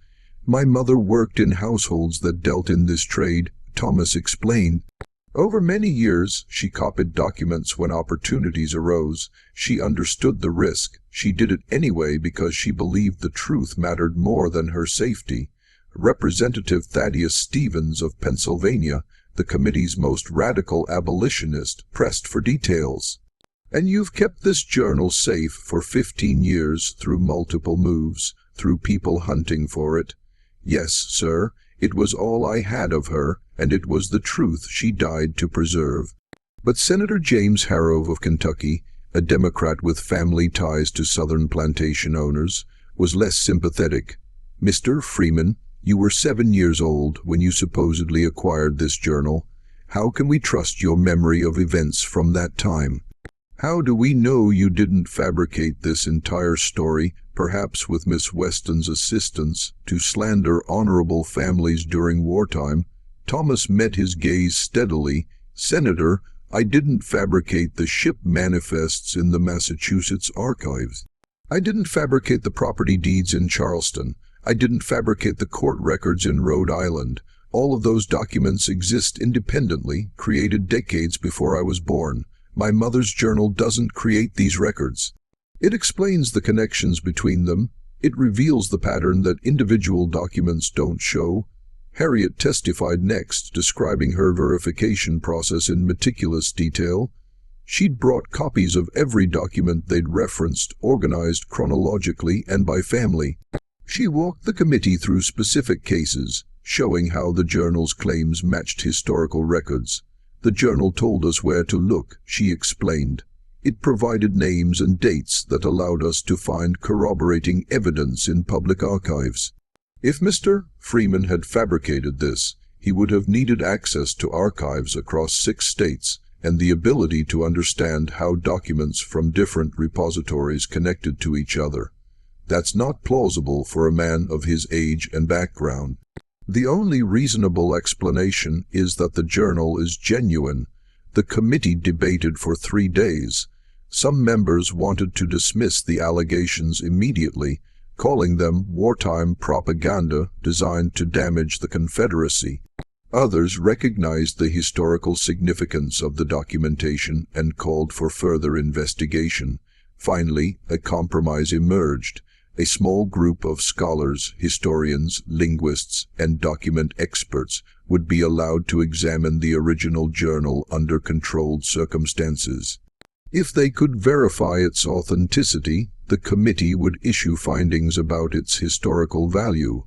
"My mother worked in households that dealt in this trade," Thomas explained. Over many years, she copied documents when opportunities arose. She understood the risk. She did it anyway because she believed the truth mattered more than her safety. Representative Thaddeus Stevens of Pennsylvania, the committee's most radical abolitionist, pressed for details. "And you've kept this journal safe for 15 years through multiple moves, through people hunting for it?" "Yes, sir. It was all I had of her, and it was the truth she died to preserve." But Senator James Harrow of Kentucky, a Democrat with family ties to Southern plantation owners, was less sympathetic. "Mr. Freeman, you were 7 years old when you supposedly acquired this journal. How can we trust your memory of events from that time?" How do we know you didn't fabricate this entire story, perhaps with Miss Weston's assistance, to slander honorable families during wartime? Thomas met his gaze steadily. Senator, I didn't fabricate the ship manifests in the Massachusetts archives. I didn't fabricate the property deeds in Charleston. I didn't fabricate the court records in Rhode Island. All of those documents exist independently, created decades before I was born. My mother's journal doesn't create these records. It explains the connections between them. It reveals the pattern that individual documents don't show. Harriet testified next, describing her verification process in meticulous detail. She'd brought copies of every document they'd referenced, organized chronologically and by family. She walked the committee through specific cases, showing how the journal's claims matched historical records. The journal told us where to look, she explained. It provided names and dates that allowed us to find corroborating evidence in public archives. If Mr. Freeman had fabricated this, he would have needed access to archives across 6 states and the ability to understand how documents from different repositories connected to each other. That's not plausible for a man of his age and background. The only reasonable explanation is that the journal is genuine. The committee debated for 3 days. Some members wanted to dismiss the allegations immediately, calling them wartime propaganda designed to damage the Confederacy. Others recognized the historical significance of the documentation and called for further investigation. Finally, a compromise emerged. A small group of scholars, historians, linguists, and document experts would be allowed to examine the original journal under controlled circumstances. If they could verify its authenticity, the committee would issue findings about its historical value.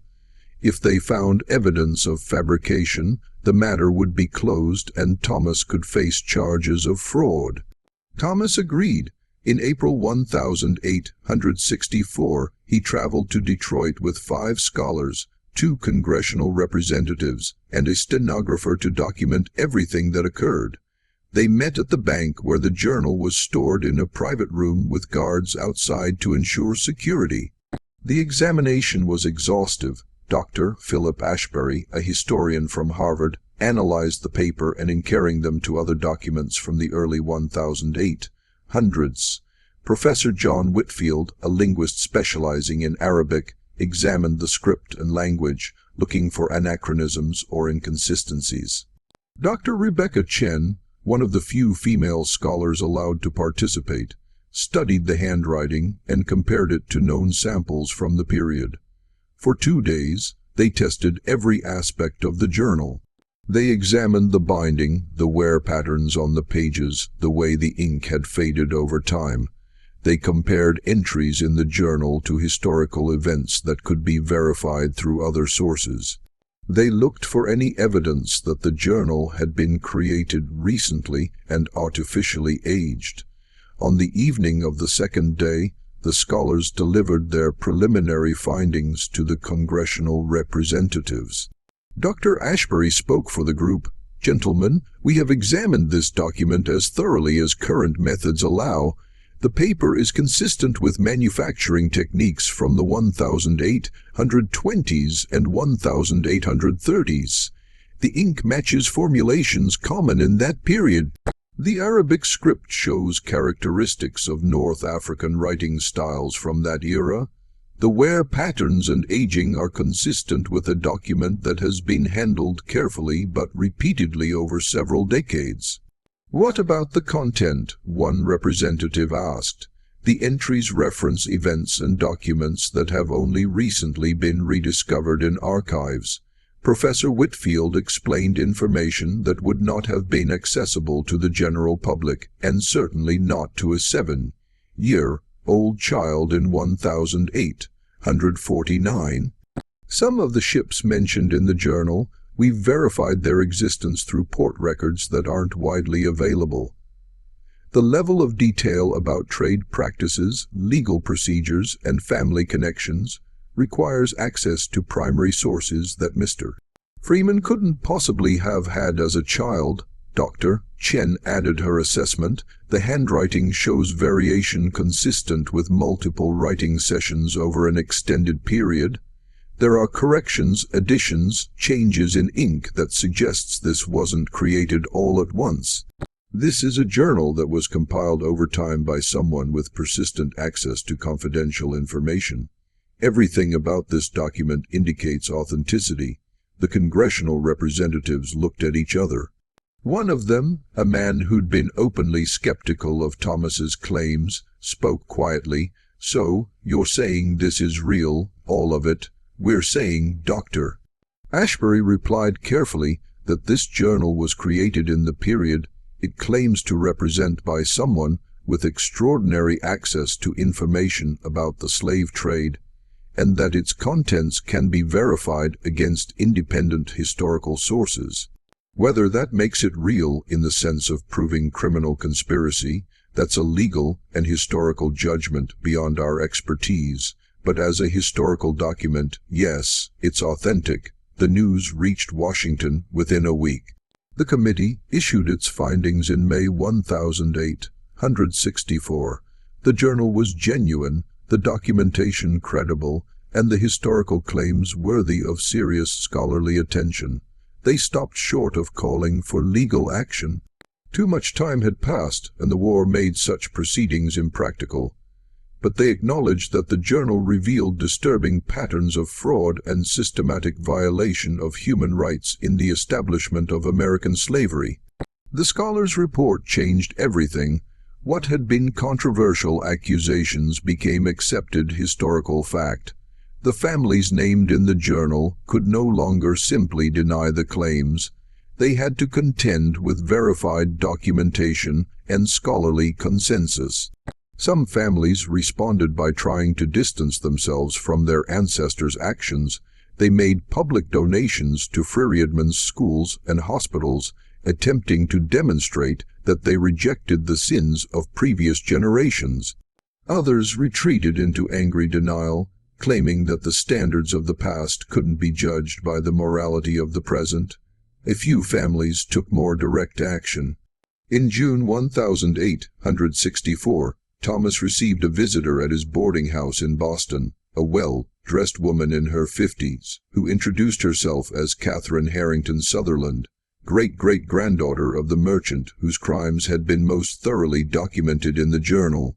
If they found evidence of fabrication, the matter would be closed and Thomas could face charges of fraud. Thomas agreed. In April 1864, he traveled to Detroit with 5 scholars, 2 congressional representatives, and a stenographer to document everything that occurred. They met at the bank where the journal was stored in a private room with guards outside to ensure security. The examination was exhaustive. Dr. Philip Ashbury, a historian from Harvard, analyzed the paper and comparing them to other documents from the early 1800s. Professor John Whitfield, a linguist specializing in Arabic, examined the script and language, looking for anachronisms or inconsistencies. Dr. Rebecca Chen, one of the few female scholars allowed to participate, studied the handwriting and compared it to known samples from the period. For 2 days, they tested every aspect of the journal. They examined the binding, the wear patterns on the pages, the way the ink had faded over time. They compared entries in the journal to historical events that could be verified through other sources. They looked for any evidence that the journal had been created recently and artificially aged. On the evening of the 2nd day, the scholars delivered their preliminary findings to the congressional representatives. Dr. Ashbury spoke for the group. "Gentlemen, we have examined this document as thoroughly as current methods allow. The paper is consistent with manufacturing techniques from the 1820s and 1830s. The ink matches formulations common in that period. The Arabic script shows characteristics of North African writing styles from that era. The wear patterns and aging are consistent with a document that has been handled carefully but repeatedly over several decades." "What about the content?" one representative asked. "The entries reference events and documents that have only recently been rediscovered in archives." Professor Whitfield explained information that would not have been accessible to the general public, and certainly not to a 7-year-old child in 1849. Some of the ships mentioned in the journal, we've verified their existence through port records that aren't widely available. The level of detail about trade practices, legal procedures, and family connections requires access to primary sources that Mr. Freeman couldn't possibly have had as a child. Dr. Chen added her assessment. The handwriting shows variation consistent with multiple writing sessions over an extended period. There are corrections, additions, changes in ink that suggests this wasn't created all at once. This is a journal that was compiled over time by someone with persistent access to confidential information. Everything about this document indicates authenticity. The congressional representatives looked at each other. One of them, a man who'd been openly skeptical of Thomas's claims, spoke quietly. "So, you're saying this is real, all of it?" "We're saying, Doctor." Ashbury replied carefully that this journal was created in the period it claims to represent by someone with extraordinary access to information about the slave trade, and that its contents can be verified against independent historical sources. Whether that makes it real in the sense of proving criminal conspiracy, that's a legal and historical judgment beyond our expertise. But as a historical document, yes, it's authentic. The news reached Washington within a week. The committee issued its findings in May 1864. The journal was genuine, the documentation credible, and the historical claims worthy of serious scholarly attention. They stopped short of calling for legal action. Too much time had passed, and the war made such proceedings impractical. But they acknowledged that the journal revealed disturbing patterns of fraud and systematic violation of human rights in the establishment of American slavery. The scholars' report changed everything. What had been controversial accusations became accepted historical fact. The families named in the journal could no longer simply deny the claims. They had to contend with verified documentation and scholarly consensus. Some families responded by trying to distance themselves from their ancestors' actions. They made public donations to Freeman's schools and hospitals, attempting to demonstrate that they rejected the sins of previous generations. Others retreated into angry denial, claiming that the standards of the past couldn't be judged by the morality of the present. A few families took more direct action. In June 1864, Thomas received a visitor at his boarding house in Boston, a well-dressed woman in her 50s, who introduced herself as Catherine Harrington Sutherland, great-great-granddaughter of the merchant whose crimes had been most thoroughly documented in the journal.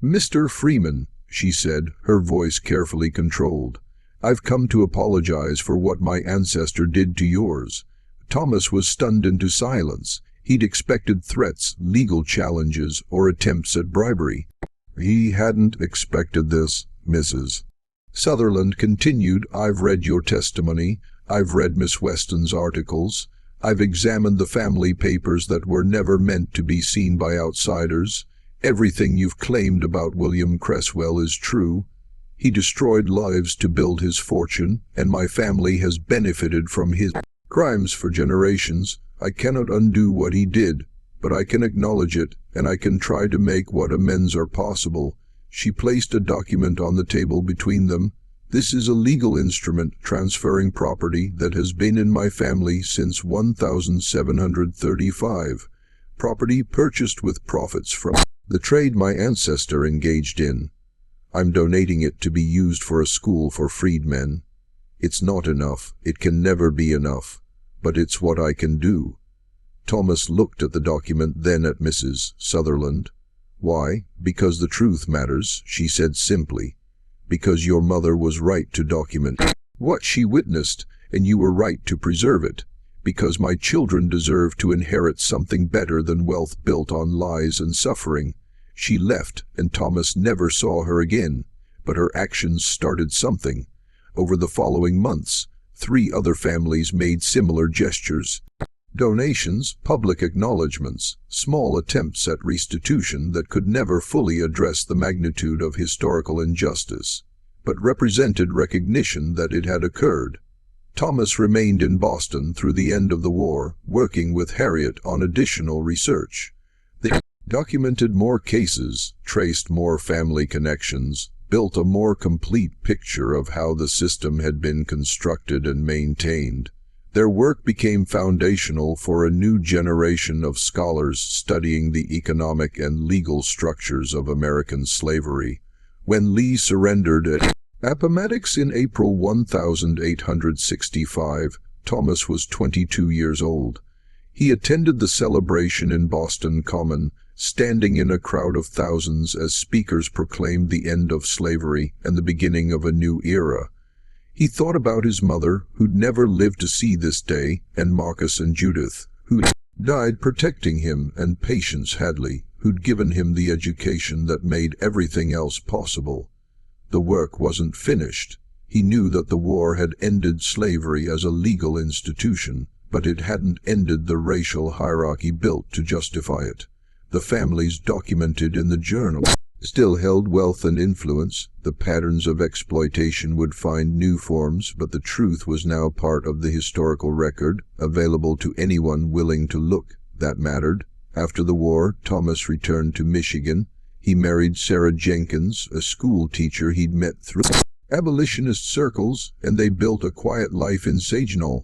"Mr. Freeman," she said, her voice carefully controlled, "I've come to apologize for what my ancestor did to yours." Thomas was stunned into silence. He'd expected threats, legal challenges, or attempts at bribery. He hadn't expected this, Mrs. Sutherland continued. "I've read your testimony. I've read Miss Weston's articles. I've examined the family papers that were never meant to be seen by outsiders. Everything you've claimed about William Cresswell is true. He destroyed lives to build his fortune, and my family has benefited from his crimes for generations. I cannot undo what he did, but I can acknowledge it, and I can try to make what amends are possible." She placed a document on the table between them. "This is a legal instrument transferring property that has been in my family since 1735. Property purchased with profits from the trade my ancestor engaged in. I'm donating it to be used for a school for freedmen. It's not enough. It can never be enough. But it's what I can do." Thomas looked at the document, then at Mrs. Sutherland. "Why? Because the truth matters," she said simply. "Because your mother was right to document what she witnessed, and you were right to preserve it. Because my children deserve to inherit something better than wealth built on lies and suffering." She left, and Thomas never saw her again, but her actions started something. Over the following months, 3 other families made similar gestures. Donations, public acknowledgments, small attempts at restitution that could never fully address the magnitude of historical injustice, but represented recognition that it had occurred. Thomas remained in Boston through the end of the war, working with Harriet on additional research. They documented more cases, traced more family connections, built a more complete picture of how the system had been constructed and maintained. Their work became foundational for a new generation of scholars studying the economic and legal structures of American slavery. When Lee surrendered at Appomattox in April 1865, Thomas was 22 years old. He attended the celebration in Boston Common, standing in a crowd of thousands as speakers proclaimed the end of slavery and the beginning of a new era. He thought about his mother, who'd never lived to see this day, and Marcus and Judith, who'd died protecting him, and Patience Hadley, who'd given him the education that made everything else possible. The work wasn't finished. He knew that the war had ended slavery as a legal institution, but it hadn't ended the racial hierarchy built to justify it. The families documented in the journal still held wealth and influence. The patterns of exploitation would find new forms, but the truth was now part of the historical record, available to anyone willing to look. That mattered. After the war, Thomas returned to Michigan. He married Sarah Jenkins, a school teacher he'd met through abolitionist circles, and they built a quiet life in Saginaw.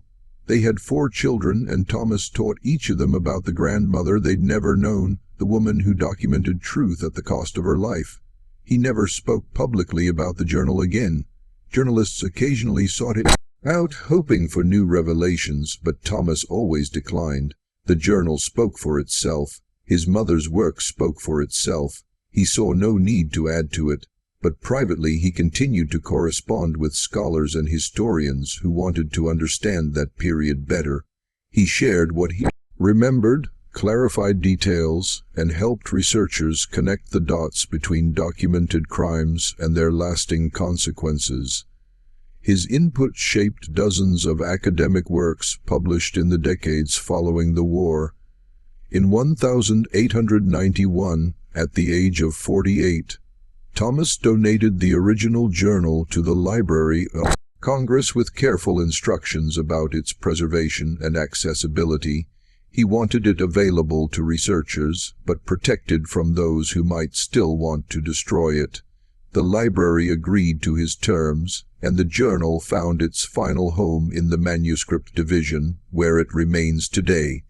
They had 4 children, and Thomas taught each of them about the grandmother they'd never known, the woman who documented truth at the cost of her life. He never spoke publicly about the journal again. Journalists occasionally sought it out, hoping for new revelations, but Thomas always declined. The journal spoke for itself. His mother's work spoke for itself. He saw no need to add to it. But privately he continued to correspond with scholars and historians who wanted to understand that period better. He shared what he remembered, clarified details, and helped researchers connect the dots between documented crimes and their lasting consequences. His input shaped dozens of academic works published in the decades following the war. In 1891, at the age of 48, Thomas donated the original journal to the Library of Congress with careful instructions about its preservation and accessibility. He wanted it available to researchers, but protected from those who might still want to destroy it. The library agreed to his terms, and the journal found its final home in the manuscript division, where it remains today.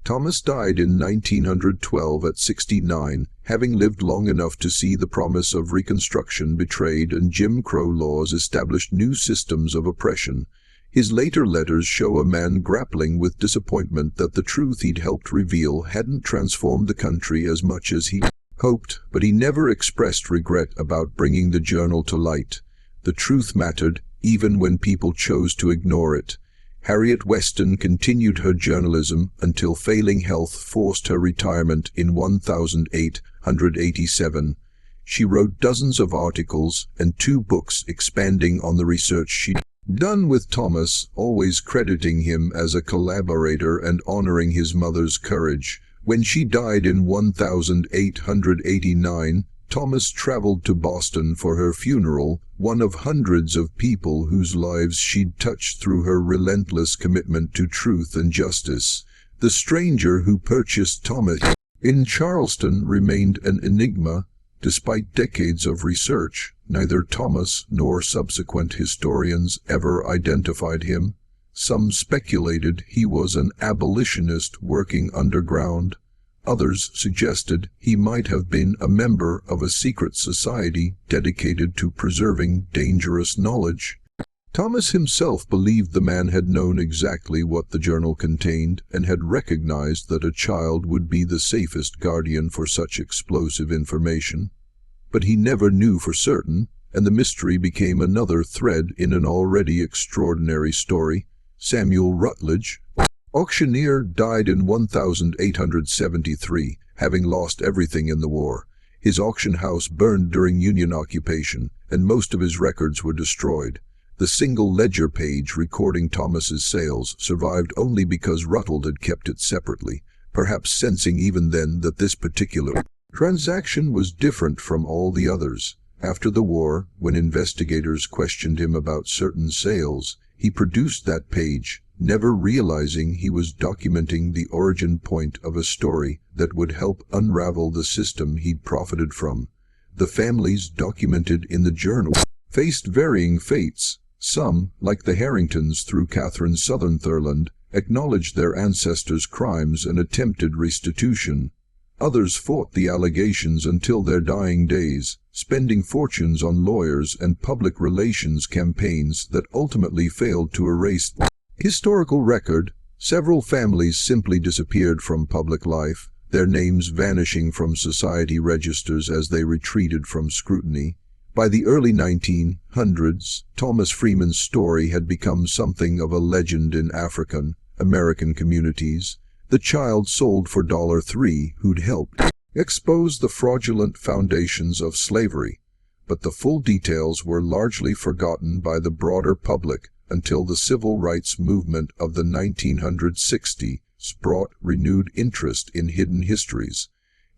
Thomas died in 1912 at 69, having lived long enough to see the promise of Reconstruction betrayed and Jim Crow laws established new systems of oppression. His later letters show a man grappling with disappointment that the truth he'd helped reveal hadn't transformed the country as much as he hoped, but he never expressed regret about bringing the journal to light. The truth mattered, even when people chose to ignore it. Harriet Weston continued her journalism until failing health forced her retirement in 1887. She wrote dozens of articles and 2 books expanding on the research she'd done with Thomas, always crediting him as a collaborator and honoring his mother's courage. When she died in 1889, Thomas traveled to Boston for her funeral, one of hundreds of people whose lives she'd touched through her relentless commitment to truth and justice. The stranger who purchased Thomas in Charleston remained an enigma. Despite decades of research, neither Thomas nor subsequent historians ever identified him. Some speculated he was an abolitionist working underground. Others suggested he might have been a member of a secret society dedicated to preserving dangerous knowledge. Thomas himself believed the man had known exactly what the journal contained and had recognized that a child would be the safest guardian for such explosive information. But he never knew for certain, and the mystery became another thread in an already extraordinary story. Samuel Rutledge, auctioneer, died in 1873, having lost everything in the war. His auction house burned during Union occupation, and most of his records were destroyed. The single ledger page recording Thomas's sales survived only because Rutledge had kept it separately, perhaps sensing even then that this particular transaction was different from all the others. After the war, when investigators questioned him about certain sales, he produced that page, never realizing he was documenting the origin point of a story that would help unravel the system he'd profited from. The families documented in the journal faced varying fates. Some, like the Harringtons through Catherine Sutherland, acknowledged their ancestors' crimes and attempted restitution. Others fought the allegations until their dying days, spending fortunes on lawyers and public relations campaigns that ultimately failed to erase the historical record. Several families simply disappeared from public life, their names vanishing from society registers as they retreated from scrutiny. By the early 1900s, Thomas Freeman's story had become something of a legend in African American communities. The child sold for $3 who'd helped expose the fraudulent foundations of slavery. But the full details were largely forgotten by the broader public until the civil rights movement of the 1960s brought renewed interest in hidden histories.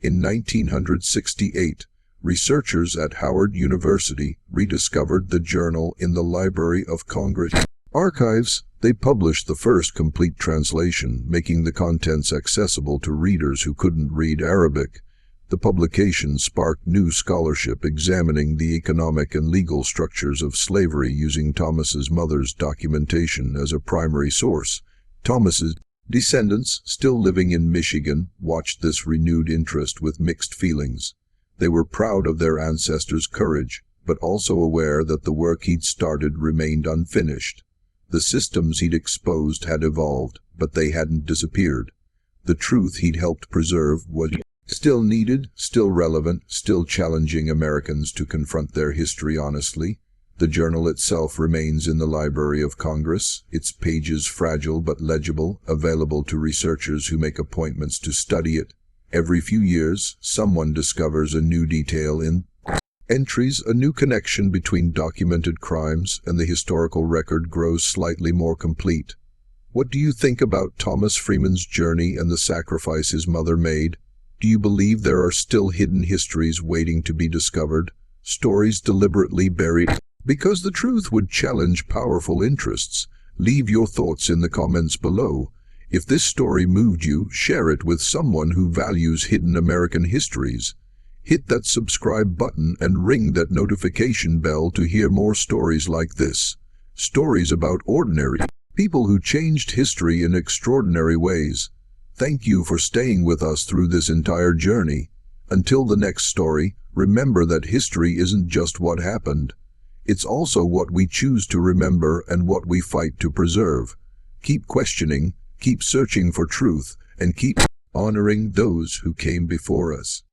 In 1968, researchers at Howard University rediscovered the journal in the Library of Congress archives. They published the first complete translation, making the contents accessible to readers who couldn't read Arabic. The publication sparked new scholarship examining the economic and legal structures of slavery using Thomas's mother's documentation as a primary source. Thomas's descendants, still living in Michigan, watched this renewed interest with mixed feelings. They were proud of their ancestors' courage, but also aware that the work he'd started remained unfinished. The systems he'd exposed had evolved, but they hadn't disappeared. The truth he'd helped preserve was still needed, still relevant, still challenging Americans to confront their history honestly. The journal itself remains in the Library of Congress, its pages fragile but legible, available to researchers who make appointments to study it. Every few years, someone discovers a new detail in entries, a new connection between documented crimes, and the historical record grows slightly more complete. What do you think about Thomas Freeman's journey and the sacrifice his mother made? Do you believe there are still hidden histories waiting to be discovered, stories deliberately buried because the truth would challenge powerful interests? Leave your thoughts in the comments below. If this story moved you, share it with someone who values hidden American histories. Hit that subscribe button and ring that notification bell to hear more stories like this. Stories about ordinary people who changed history in extraordinary ways. Thank you for staying with us through this entire journey. Until the next story, remember that history isn't just what happened. It's also what we choose to remember and what we fight to preserve. Keep questioning, keep searching for truth, and keep honoring those who came before us.